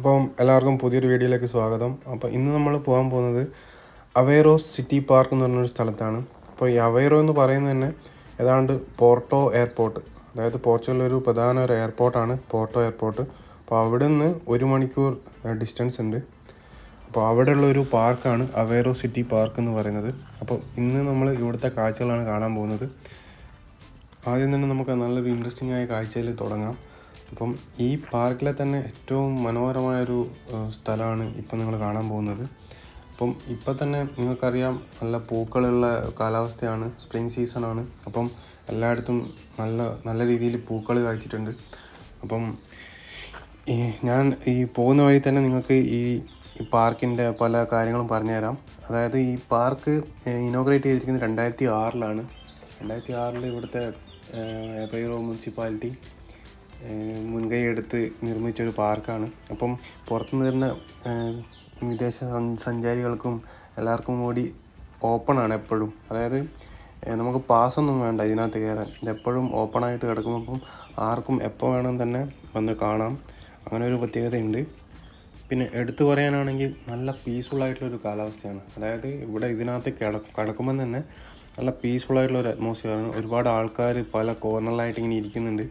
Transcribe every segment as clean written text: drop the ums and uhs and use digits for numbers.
അപ്പം എല്ലാവർക്കും പുതിയൊരു വീഡിയോയിലേക്ക് സ്വാഗതം. അപ്പോൾ ഇന്ന് നമ്മൾ പോകാൻ പോകുന്നത് അവെയ്റോ സിറ്റി പാർക്ക് എന്ന് പറഞ്ഞൊരു സ്ഥലത്താണ്. അപ്പോൾ ഈ അവെയ്റോ എന്ന് പറയുന്നത് തന്നെ ഏതാണ്ട് പോർട്ടോ എയർപോർട്ട്, അതായത് പോർച്ചുഗലിലൊരു പ്രധാന ഒരു എയർപോർട്ടാണ് പോർട്ടോ എയർപോർട്ട്. അപ്പോൾ അവിടെ നിന്ന് 1 മണിക്കൂർ ഡിസ്റ്റൻസ് ഉണ്ട്. അപ്പോൾ അവിടെയുള്ള ഒരു പാർക്കാണ് അവെയ്റോ സിറ്റി പാർക്ക് എന്ന് പറയുന്നത്. അപ്പോൾ ഇന്ന് നമ്മൾ ഇവിടുത്തെ കാഴ്ചകളാണ് കാണാൻ പോകുന്നത്. ആദ്യം തന്നെ നമുക്ക് നല്ലൊരു ഇൻട്രസ്റ്റിംഗ് ആയ കാഴ്ചയിൽ തുടങ്ങാം. അപ്പം ഈ പാർക്കിലെ തന്നെ ഏറ്റവും മനോഹരമായൊരു സ്ഥലമാണ് ഇപ്പം നിങ്ങൾ കാണാൻ പോകുന്നത്. അപ്പം ഇപ്പം തന്നെ നിങ്ങൾക്കറിയാം, നല്ല പൂക്കളുള്ള കാലാവസ്ഥയാണ്, സ്പ്രിംഗ് സീസണാണ്. അപ്പം എല്ലായിടത്തും നല്ല രീതിയിൽ പൂക്കൾ കായ്ച്ചിട്ടുണ്ട്. അപ്പം ഞാൻ ഈ പോകുന്ന വഴി തന്നെ നിങ്ങൾക്ക് ഈ പാർക്കിൻ്റെ പല കാര്യങ്ങളും പറഞ്ഞുതരാം. അതായത് ഈ പാർക്ക് ഇനോഗ്രേറ്റ് ചെയ്തിരിക്കുന്നത് 2006 2006 ഇവിടുത്തെ അവെയ്റോ മുനിസിപ്പാലിറ്റി മുൻകൈ എടുത്ത് നിർമ്മിച്ചൊരു പാർക്കാണ്. അപ്പം പുറത്തുനിന്ന് വരുന്ന വിദേശ സഞ്ചാരികൾക്കും എല്ലാവർക്കും കൂടി ഓപ്പണാണ് എപ്പോഴും. അതായത് നമുക്ക് പാസ്സൊന്നും വേണ്ട ഇതിനകത്ത് കയറാൻ. ഇതെപ്പോഴും ഓപ്പണായിട്ട് കിടക്കുമ്പം ആർക്കും എപ്പോൾ വേണം തന്നെ വന്ന് കാണാം. അങ്ങനെ ഒരു പ്രത്യേകതയുണ്ട്. പിന്നെ എടുത്തു പറയാനാണെങ്കിൽ നല്ല പീസ്ഫുള്ളായിട്ടുള്ളൊരു കാലാവസ്ഥയാണ്. അതായത് ഇവിടെ ഇതിനകത്ത് കിടക്കുമ്പം തന്നെ നല്ല പീസ്ഫുള്ളായിട്ടുള്ളൊരു അറ്റ്മോസ്ഫിയറാണ്. ഒരുപാട് ആൾക്കാർ പല കോർണറിലായിട്ട് ഇങ്ങനെ ഇരിക്കുന്നുണ്ട്.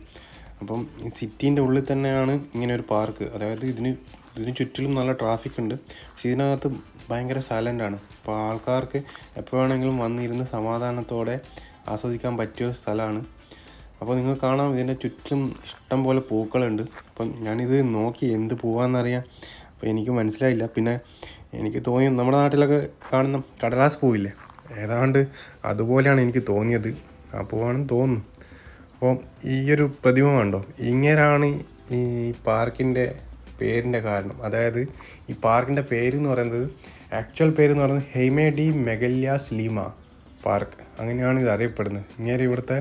അപ്പം ഈ സിറ്റീൻ്റെ ഉള്ളിൽ തന്നെയാണ് ഇങ്ങനെ ഒരു പാർക്ക്. അതായത് ഇതിന് ചുറ്റിലും നല്ല ട്രാഫിക് ഉണ്ട്, പക്ഷെ ഇതിനകത്ത് ഭയങ്കര സൈലൻ്റാണ്. അപ്പോൾ ആൾക്കാർക്ക് എപ്പോൾ വേണമെങ്കിലും വന്നിരുന്ന് സമാധാനത്തോടെ ആസ്വദിക്കാൻ പറ്റിയൊരു സ്ഥലമാണ്. അപ്പോൾ നിങ്ങൾ കാണാം, ഇതിൻ്റെ ചുറ്റും ഇഷ്ടം പോലെ പൂക്കളുണ്ട്. അപ്പം ഞാനിത് നോക്കി എന്ത് പൂവാണെന്നറിയാം, അപ്പോൾ എനിക്ക് മനസ്സിലായില്ല. പിന്നെ എനിക്ക് തോന്നി നമ്മുടെ നാട്ടിലൊക്കെ കാണുന്ന കടലാസ് പൂവില്ലേ, ഏതാണ്ട് അതുപോലെയാണ് എനിക്ക് തോന്നിയത്. ആ പൂവാണെന്ന് തോന്നുന്നു. അപ്പോൾ ഈ ഒരു പ്രതിമ കണ്ടോ, ഇങ്ങനെയാണ് ഈ പാർക്കിൻ്റെ പേരിൻ്റെ കാരണം. അതായത് ഈ പാർക്കിൻ്റെ പേര് എന്ന് പറയുന്നത്, ആക്ച്വൽ പേര് എന്ന് പറയുന്നത് ഹെയ്മെ ഡി മെഗല്യാസ് ലീമ പാർക്ക്, അങ്ങനെയാണ് ഇത് അറിയപ്പെടുന്നത്. ഇങ്ങനെ ഇവിടുത്തെ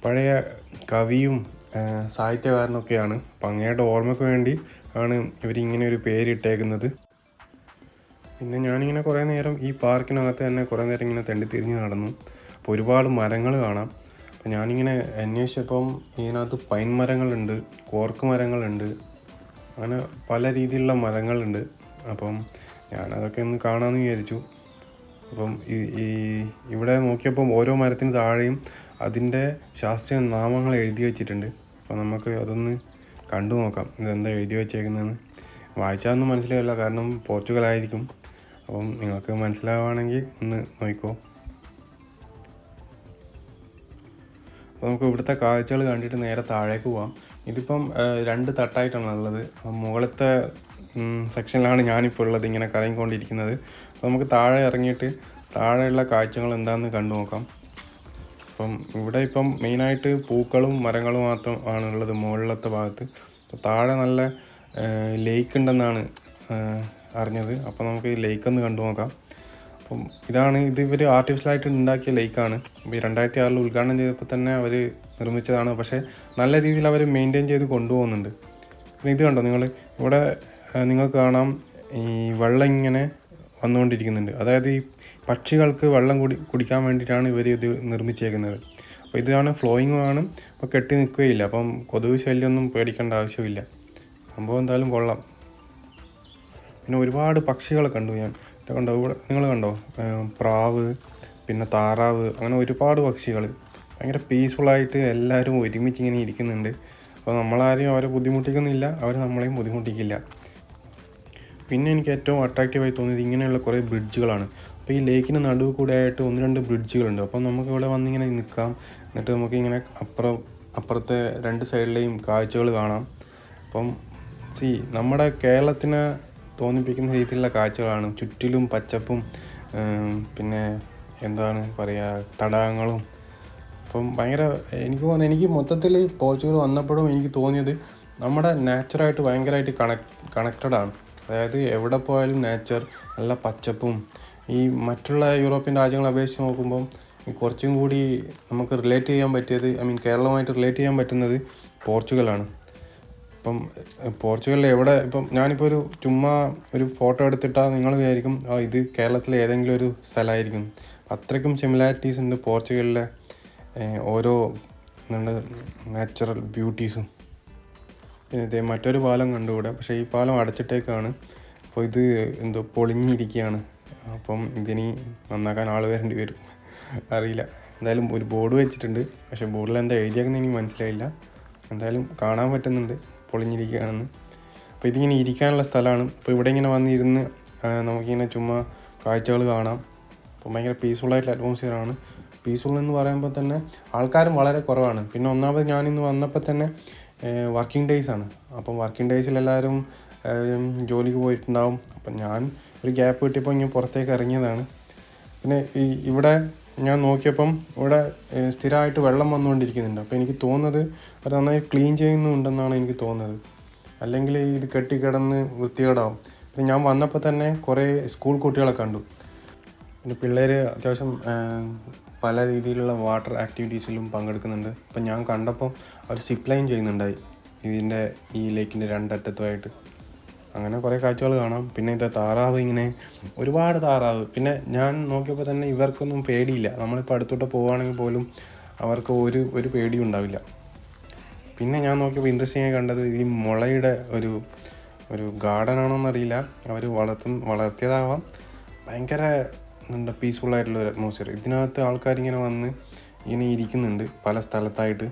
പഴയ കവിയും സാഹിത്യകാരനൊക്കെയാണ്. അപ്പം അങ്ങയുടെ ഓർമ്മയ്ക്ക് വേണ്ടി ആണ് ഇവരിങ്ങനെ ഒരു പേരിട്ടേക്കുന്നത്. പിന്നെ ഞാനിങ്ങനെ കുറേ നേരം ഈ പാർക്കിനകത്ത് തന്നെ കുറേ നേരം ഇങ്ങനെ തെണ്ടിത്തിരിഞ്ഞ് നടന്നു. അപ്പോൾ ഒരുപാട് മരങ്ങൾ കാണാം. അപ്പോൾ ഞാനിങ്ങനെ അന്വേഷിച്ചപ്പം ഇതിനകത്ത് പൈൻ മരങ്ങളുണ്ട്, കോർക്ക് മരങ്ങളുണ്ട്, അങ്ങനെ പല രീതിയിലുള്ള മരങ്ങളുണ്ട്. അപ്പം ഞാനതൊക്കെ ഒന്ന് കാണാമെന്ന് വിചാരിച്ചു. അപ്പം ഇവിടെ നോക്കിയപ്പം ഓരോ മരത്തിന് താഴെയും അതിൻ്റെ ശാസ്ത്രീയ നാമങ്ങൾ എഴുതി വച്ചിട്ടുണ്ട്. അപ്പോൾ നമുക്ക് അതൊന്ന് കണ്ടു നോക്കാം, ഇതെന്താ എഴുതി വച്ചേക്കുന്നതെന്ന്. വായിച്ചാലൊന്നും മനസ്സിലാവില്ല, കാരണം പോർച്ചുഗലായിരിക്കും. അപ്പം നിങ്ങൾക്ക് മനസ്സിലാവുകയാണെങ്കിൽ ഒന്ന് നോക്കിക്കോ. അപ്പോൾ നമുക്ക് ഇവിടുത്തെ കാഴ്ചകൾ കണ്ടിട്ട് നേരെ താഴേക്ക് പോവാം. ഇതിപ്പം 2 തട്ടായിട്ടാണ് ഉള്ളത്. മുകളിലത്തെ സെക്ഷനിലാണ് ഞാനിപ്പോൾ ഉള്ളത്, ഇങ്ങനെ കറങ്ങിക്കൊണ്ടിരിക്കുന്നത്. അപ്പോൾ നമുക്ക് താഴെ ഇറങ്ങിയിട്ട് താഴെയുള്ള കാഴ്ചകൾ എന്താണെന്ന് കണ്ടു നോക്കാം. അപ്പം ഇവിടെ ഇപ്പം മെയിനായിട്ട് പൂക്കളും മരങ്ങളും മാത്രം ആണുള്ളത് മുകളിലത്തെ ഭാഗത്ത്. അപ്പോൾ താഴെ നല്ല ലേക്ക് ഉണ്ടെന്നാണ് അറിഞ്ഞത്. അപ്പോൾ നമുക്ക് ഈ ലേക്ക് ഒന്ന് കണ്ടു നോക്കാം. അപ്പം ഇത് ഇവർ ആർട്ടിഫിഷ്യലായിട്ട് ഉണ്ടാക്കിയ ലേക്കാണ്. അപ്പോൾ ഈ 2006 ഉദ്ഘാടനം ചെയ്തപ്പോൾ തന്നെ അവർ നിർമ്മിച്ചതാണ്. പക്ഷേ നല്ല രീതിയിൽ അവർ മെയിൻറ്റെയിൻ ചെയ്ത് കൊണ്ടുപോകുന്നുണ്ട്. പിന്നെ ഇത് കണ്ടോ നിങ്ങൾ, ഇവിടെ നിങ്ങൾക്ക് കാണാം ഈ വെള്ളം ഇങ്ങനെ വന്നുകൊണ്ടിരിക്കുന്നുണ്ട്. അതായത് ഈ പക്ഷികൾക്ക് വെള്ളം കുടിക്കാൻ വേണ്ടിയിട്ടാണ് ഇവർ ഇത് നിർമ്മിച്ചേക്കുന്നത്. അപ്പോൾ ഇതാണ് ഫ്ലോയിങ്ങും ആണ്, അപ്പോൾ കെട്ടി നിൽക്കുകയില്ല. അപ്പം കൊതുക് ശല്യമൊന്നും പേടിക്കേണ്ട ആവശ്യമില്ല. സംഭവം എന്തായാലും കൊള്ളാം. പിന്നെ ഒരുപാട് പക്ഷികളെ കണ്ടു ഞാൻ. കണ്ടോ, ഇവിടെ നിങ്ങൾ കണ്ടോ, പ്രാവ്, പിന്നെ താറാവ്, അങ്ങനെ ഒരുപാട് പക്ഷികൾ ഭയങ്കര പീസ്ഫുള്ളായിട്ട് എല്ലാവരും ഒരുമിച്ച് ഇങ്ങനെ ഇരിക്കുന്നുണ്ട്. അപ്പോൾ നമ്മളാരെയും അവരെ ബുദ്ധിമുട്ടിക്കുന്നില്ല, അവർ നമ്മളെയും ബുദ്ധിമുട്ടിക്കില്ല. പിന്നെ എനിക്ക് ഏറ്റവും അട്രാക്റ്റീവായി തോന്നിയത് ഇങ്ങനെയുള്ള കുറേ ബ്രിഡ്ജുകളാണ്. അപ്പോൾ ഈ ലേക്കിന് നടുവ് കൂടെ ആയിട്ട് 1-2 ബ്രിഡ്ജുകളുണ്ട്. അപ്പം നമുക്ക് ഇവിടെ വന്നിങ്ങനെ നിൽക്കാം. എന്നിട്ട് നമുക്കിങ്ങനെ അപ്പുറത്തെ 2 സൈഡിലെയും കാഴ്ചകൾ കാണാം. അപ്പം നമ്മുടെ കേരളത്തിനെ തോന്നിപ്പിക്കുന്ന രീതിയിലുള്ള കാഴ്ചകളാണ്. ചുറ്റിലും പച്ചപ്പും പിന്നെ എന്താണ് പറയുക, തടാകങ്ങളും. അപ്പം ഭയങ്കര എനിക്ക് മൊത്തത്തിൽ പോർച്ചുഗൽ വന്നപ്പോഴും എനിക്ക് തോന്നിയത് നമ്മുടെ നേച്ചറായിട്ട് ഭയങ്കരമായിട്ട് കണക്റ്റഡാണ്. അതായത് എവിടെ പോയാലും നേച്ചർ, നല്ല പച്ചപ്പും. ഈ മറ്റുള്ള യൂറോപ്യൻ രാജ്യങ്ങളെ അപേക്ഷിച്ച് നോക്കുമ്പം കുറച്ചും കൂടി നമുക്ക് റിലേറ്റ് ചെയ്യാൻ പറ്റിയത്, കേരളമായിട്ട് റിലേറ്റ് ചെയ്യാൻ പറ്റുന്നത് പോർച്ചുഗലാണ്. ഇപ്പം പോർച്ചുഗലിൽ എവിടെ, ഇപ്പം ഞാനിപ്പോൾ ചുമ്മാ ഒരു ഫോട്ടോ എടുത്തിട്ടാൽ നിങ്ങൾ വിചാരിക്കും ഇത് കേരളത്തിലെ ഏതെങ്കിലും ഒരു സ്ഥലമായിരിക്കും. അത്രയ്ക്കും സിമിലാരിറ്റീസ് ഉണ്ട് പോർച്ചുഗലിലെ ഓരോ നാച്ചുറൽ ബ്യൂട്ടീസും. പിന്നെ ഇതേ മറ്റൊരു പാലം കണ്ടുകൂടെ, പക്ഷേ ഈ പാലം അടച്ചിട്ടേക്കാണ്. അപ്പോൾ ഇത് എന്തോ പൊളിഞ്ഞിരിക്കുകയാണ്. അപ്പം ഇതിനി നന്നാക്കാൻ ആൾ വരേണ്ടി വരും, അറിയില്ല. എന്തായാലും ഒരു ബോർഡ് വെച്ചിട്ടുണ്ട്, പക്ഷേ ബോർഡിൽ എന്താ എഴുതിയാക്കുന്നത് എനിക്ക് മനസ്സിലായില്ല. എന്തായാലും കാണാൻ പറ്റുന്നുണ്ട് പൊളിഞ്ഞിരിക്കുകയാണെന്ന്. അപ്പോൾ ഇതിങ്ങനെ ഇരിക്കാനുള്ള സ്ഥലമാണ്. അപ്പോൾ ഇവിടെ ഇങ്ങനെ വന്നിരുന്ന് നമുക്കിങ്ങനെ ചുമ്മാ കാഴ്ചകൾ കാണാം. അപ്പോൾ ഭയങ്കര പീസ്ഫുള്ളായിട്ടുള്ള അറ്റ്മോസ്ഫിയറാണ്. പീസ്ഫുൾ എന്ന് പറയുമ്പോൾ തന്നെ ആൾക്കാരും വളരെ കുറവാണ്. പിന്നെ ഒന്നാമത് ഞാനിന്ന് വന്നപ്പോൾ തന്നെ വർക്കിംഗ് ഡേയ്സ് ആണ്. അപ്പം വർക്കിംഗ് ഡേയ്സിൽ എല്ലാവരും ജോലിക്ക് പോയിട്ടുണ്ടാവും. അപ്പം ഞാൻ ഒരു ഗ്യാപ്പ് കിട്ടിയപ്പോൾ ഇങ്ങനെ പുറത്തേക്ക് ഇറങ്ങിയതാണ്. പിന്നെ ഇവിടെ ഞാൻ നോക്കിയപ്പം ഇവിടെ സ്ഥിരമായിട്ട് വെള്ളം വന്നുകൊണ്ടിരിക്കുന്നുണ്ട്. അപ്പോൾ എനിക്ക് തോന്നുന്നത് അത് നന്നായി ക്ലീൻ ചെയ്യുന്നുണ്ടെന്നാണ് എനിക്ക് തോന്നുന്നത്. അല്ലെങ്കിൽ ഇത് കെട്ടിക്കിടന്ന് വൃത്തികേടാവും. പിന്നെ ഞാൻ വന്നപ്പോൾ തന്നെ കുറേ സ്കൂൾ കുട്ടികളെ കണ്ടു. പിന്നെ പിള്ളേർ അത്യാവശ്യം പല രീതിയിലുള്ള വാട്ടർ ആക്ടിവിറ്റീസിലും പങ്കെടുക്കുന്നുണ്ട്. അപ്പം ഞാൻ കണ്ടപ്പോൾ അവർ സിപ്പ് ലൈൻ ചെയ്യുന്നുണ്ടായി ഇതിൻ്റെ ഈ ലേക്കിൻ്റെ രണ്ടറ്റത്തുമായിട്ട്. അങ്ങനെ കുറേ കാഴ്ചകൾ കാണാം. പിന്നെ ഇത് താറാവ്, ഇങ്ങനെ ഒരുപാട് താറാവ്. പിന്നെ ഞാൻ നോക്കിയപ്പോൾ തന്നെ ഇവർക്കൊന്നും പേടിയില്ല. നമ്മളിപ്പോൾ അടുത്തോട്ട് പോവുകയാണെങ്കിൽ പോലും അവർക്ക് ഒരു പേടിയും ഉണ്ടാവില്ല. പിന്നെ ഞാൻ നോക്കിയപ്പോൾ ഇൻട്രസ്റ്റിംഗ് ആയി കണ്ടത് ഈ മുളയുടെ ഒരു ഗാർഡൻ ആണോയെന്നറിയില്ല, അവർ വളർത്തിയതാവാം. ഭയങ്കര എന്താ പീസ്ഫുള്ളായിട്ടുള്ള ഒരു അറ്റ്മോസ്ഫിയർ. ഇതിനകത്ത് ആൾക്കാരിങ്ങനെ വന്ന് ഇങ്ങനെ ഇരിക്കുന്നുണ്ട് പല സ്ഥലത്തായിട്ട്.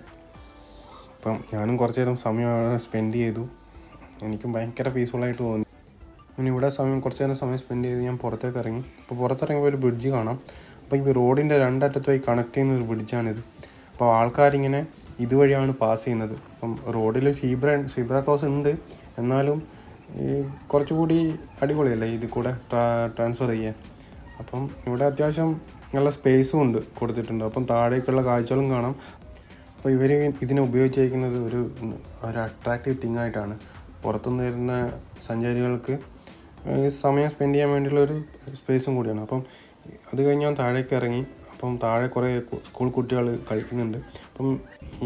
അപ്പം ഞാനും കുറച്ച് നേരം സമയം അവിടെ സ്പെൻഡ് ചെയ്തു. എനിക്കും ഭയങ്കര പീസ്ഫുള്ളായിട്ട് തോന്നി. പിന്നെ ഇവിടെ കുറച്ച് നേരം സമയം സ്പെൻഡ് ചെയ്ത് ഞാൻ പുറത്തേക്ക് ഇറങ്ങി. അപ്പോൾ പുറത്തിറങ്ങിയപ്പോൾ ഒരു ബ്രിഡ്ജ് കാണാം. അപ്പോൾ ഈ റോഡിൻ്റെ രണ്ടറ്റത്തുമായി കണക്ട് ചെയ്യുന്ന ഒരു ബ്രിഡ്ജാണിത്. അപ്പോൾ ആൾക്കാരിങ്ങനെ ഇതുവഴിയാണ് പാസ് ചെയ്യുന്നത്. അപ്പം റോഡിൽ സീബ്ര ക്രോസ് ഉണ്ട്, എന്നാലും ഈ കുറച്ചുകൂടി അടിപൊളിയല്ലേ ഇത് കൂടെ ട്രാൻസ്ഫർ ചെയ്യാൻ. അപ്പം ഇവിടെ അത്യാവശ്യം നല്ല സ്പേസും ഉണ്ട് കൊടുത്തിട്ടുണ്ട്. അപ്പം താഴേക്കുള്ള കാഴ്ചകളും കാണാം. അപ്പോൾ ഇവർ ഇതിനെ ഉപയോഗിച്ചിരിക്കുന്നത് ഒരു അട്രാക്റ്റീവ് തിങ് ആയിട്ടാണ്. പുറത്തുനിന്ന് വരുന്ന സഞ്ചാരികൾക്ക് സമയം സ്പെൻഡ് ചെയ്യാൻ വേണ്ടിയുള്ള ഒരു സ്പേസും കൂടിയാണ്. അപ്പം അത് കഴിഞ്ഞ് ഞാൻ താഴേക്ക് ഇറങ്ങി. അപ്പം താഴെ കുറേ സ്കൂൾ കുട്ടികൾ കളിക്കുന്നുണ്ട്. അപ്പം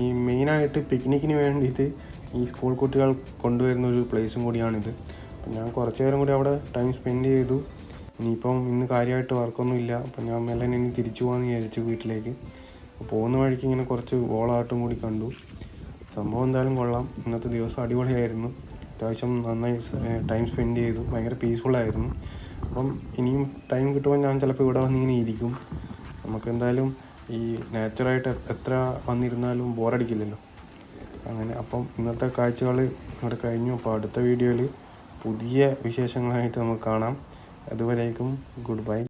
ഈ മെയിനായിട്ട് പിക്നിക്കിന് വേണ്ടിയിട്ട് ഈ സ്കൂൾ കുട്ടികൾ കൊണ്ടുവരുന്ന ഒരു പ്ലേസും കൂടിയാണിത്. അപ്പം ഞാൻ കുറച്ച് നേരം കൂടി അവിടെ ടൈം സ്പെൻഡ് ചെയ്തു. ഇനിയിപ്പം ഇന്ന് കാര്യമായിട്ട് വർക്കൊന്നുമില്ല. അപ്പം ഞാൻ മെല്ലെ ഇനി തിരിച്ചു പോകാമെന്ന് വിചാരിച്ചു വീട്ടിലേക്ക്. അപ്പോൾ പോകുന്ന വഴിക്ക് ഇങ്ങനെ കുറച്ച് വോളാട്ടും കൂടി കണ്ടു. സംഭവം എന്തായാലും കൊള്ളാം. ഇന്നത്തെ ദിവസം അടിപൊളിയായിരുന്നു. അത്യാവശ്യം നന്നായി ടൈം സ്പെൻഡ് ചെയ്തു. ഭയങ്കര പീസ്ഫുള്ളായിരുന്നു. അപ്പം ഇനിയും ടൈം കിട്ടുമ്പോൾ ഞാൻ ചിലപ്പോൾ ഇവിടെ വന്നിങ്ങനെ ഇരിക്കും. നമുക്കെന്തായാലും ഈ നാച്ചുറായിട്ട് എത്ര വന്നിരുന്നാലും ബോറടിക്കില്ലല്ലോ. അങ്ങനെ അപ്പം ഇന്നത്തെ കാഴ്ചകൾ ഇവിടെ കഴിഞ്ഞു. അപ്പോൾ അടുത്ത വീഡിയോയിൽ പുതിയ വിശേഷങ്ങളായിട്ട് നമുക്ക് കാണാം. അതുവരേക്കും ഗുഡ് ബൈ.